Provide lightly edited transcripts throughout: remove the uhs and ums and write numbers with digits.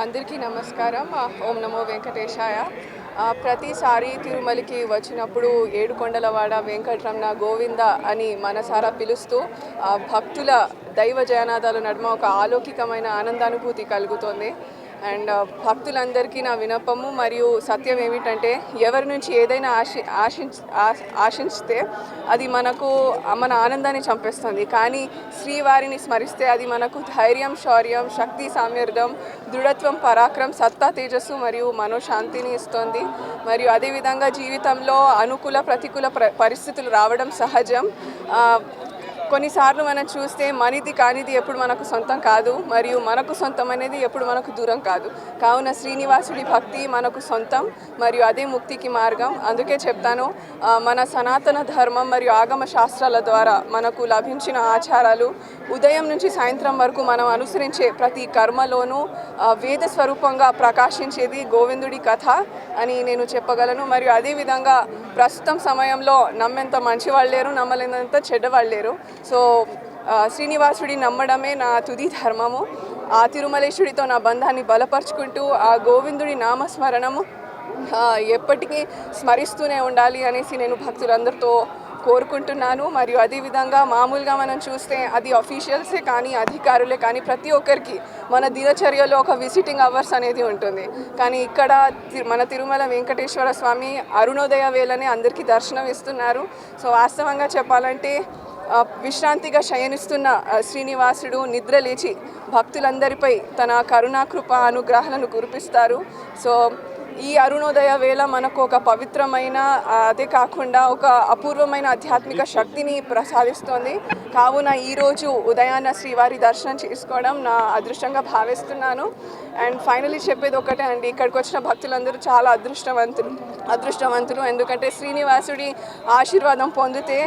అందరికీ నమస్కారం. ఓం నమో వెంకటేశాయ. ప్రతిసారి తిరుమలకి వచ్చినప్పుడు ఏడుకొండలవాడ వెంకటరమణ గోవింద అని మనసారా పిలుస్తూ భక్తుల దైవ జయనాదాల నడుమ ఒక ఆలౌకికమైన ఆనందానుభూతి కలుగుతోంది. అండ్ భక్తులందరికీ నా విన్నపము మరియు సత్యం ఏమిటంటే, ఎవరి నుంచి ఏదైనా ఆశించితే అది మన ఆనందాన్ని చంపేస్తుంది. కానీ శ్రీవారిని స్మరిస్తే అది మనకు ధైర్యం, శౌర్యం, శక్తి, సామర్థ్యం, దృఢత్వం, పరాక్రమం, సత్తా, తేజస్సు మరియు మనోశాంతిని ఇస్తుంది. మరియు అదేవిధంగా జీవితంలో అనుకూల ప్రతికూల పరిస్థితులు రావడం సహజం. కొన్నిసార్లు మనం చూస్తే మనది కానిది ఎప్పుడు మనకు సొంతం కాదు, మరియు మనకు సొంతం అనేది ఎప్పుడు మనకు దూరం కాదు. కావున శ్రీనివాసుడి భక్తి మనకు సొంతం మరియు అదే ముక్తికి మార్గం. అందుకే చెప్తాను, మన సనాతన ధర్మం మరియు ఆగమ శాస్త్రాల ద్వారా మనకు లభించిన ఆచారాలు ఉదయం నుంచి సాయంత్రం వరకు మనం అనుసరించే ప్రతి కర్మలోనూ వేద స్వరూపంగా ప్రకాశించేది గోవిందుడి కథ అని నేను చెప్పగలను. మరియు అదేవిధంగా ప్రస్తుతం సమయంలో నమ్మేంత మంచివాళ్ళు లేరు, నమ్మలేనంత చెడ్డవాళ్ళు లేరు. సో శ్రీనివాసుడి నమ్మడమే నా తుది ధర్మము. ఆ తిరుమలేశ్వడితో నా బంధాన్ని బలపరుచుకుంటూ ఆ గోవిందుడి నామస్మరణము ఎప్పటికీ స్మరిస్తూనే ఉండాలి అనేసి నేను భక్తులందరితో కోరుకుంటున్నాను. మరియు అదేవిధంగా మామూలుగా మనం చూస్తే అది అఫీషియల్సే కానీ అధికారులే కానీ ప్రతి ఒక్కరికి మన దినచర్యలో ఒక విజిటింగ్ అవర్స్ అనేది ఉంటుంది. కానీ ఇక్కడ మన తిరుమల వెంకటేశ్వర స్వామి అరుణోదయ వేళనే అందరికీ దర్శనం ఇస్తున్నారు. సో వాస్తవంగా చెప్పాలంటే విశ్రాంతిగా శయనిస్తున్న శ్రీనివాసుడు నిద్ర లేచి భక్తులందరిపై తన కరుణాకృప అనుగ్రహాలను కురిపిస్తారు. సో ఈ అరుణోదయ వేళ మనకు ఒక పవిత్రమైన, అదే కాకుండా ఒక అపూర్వమైన ఆధ్యాత్మిక శక్తిని ప్రసాదిస్తోంది. కావున ఈరోజు ఉదయాన్న శ్రీవారి దర్శనం చేసుకోవడం నా అదృష్టంగా భావిస్తున్నాను. అండ్ ఫైనలీ చెప్పేది ఒకటే అండి, ఇక్కడికి వచ్చిన భక్తులందరూ చాలా అదృష్టవంతులు. ఎందుకంటే శ్రీనివాసుడి ఆశీర్వాదం పొందితే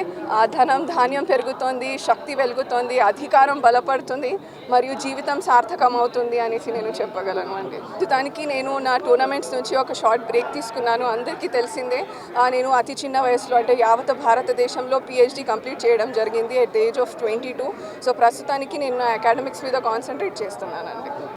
ధనం ధాన్యం పెరుగుతుంది, శక్తి వెలుగుతుంది, అధికారం బలపడుతుంది మరియు జీవితం సార్థకం అవుతుంది అనేసి నేను చెప్పగలను అండి. ప్రస్తుతానికి నేను నా టోర్నమెంట్స్ నుంచి ఒక షార్ట్ బ్రేక్ తీసుకున్నాను. అందరికీ తెలిసిందే, నేను అతి చిన్న వయసులో అంటే యావత్ భారతదేశంలో PhD కంప్లీట్ చేయడం జరిగింది at the age of 22. So ప్రస్తుతానికి నేను నా అకాడమిక్స్ మీద కాన్సన్ట్రేట్ చేస్తున్నానండి.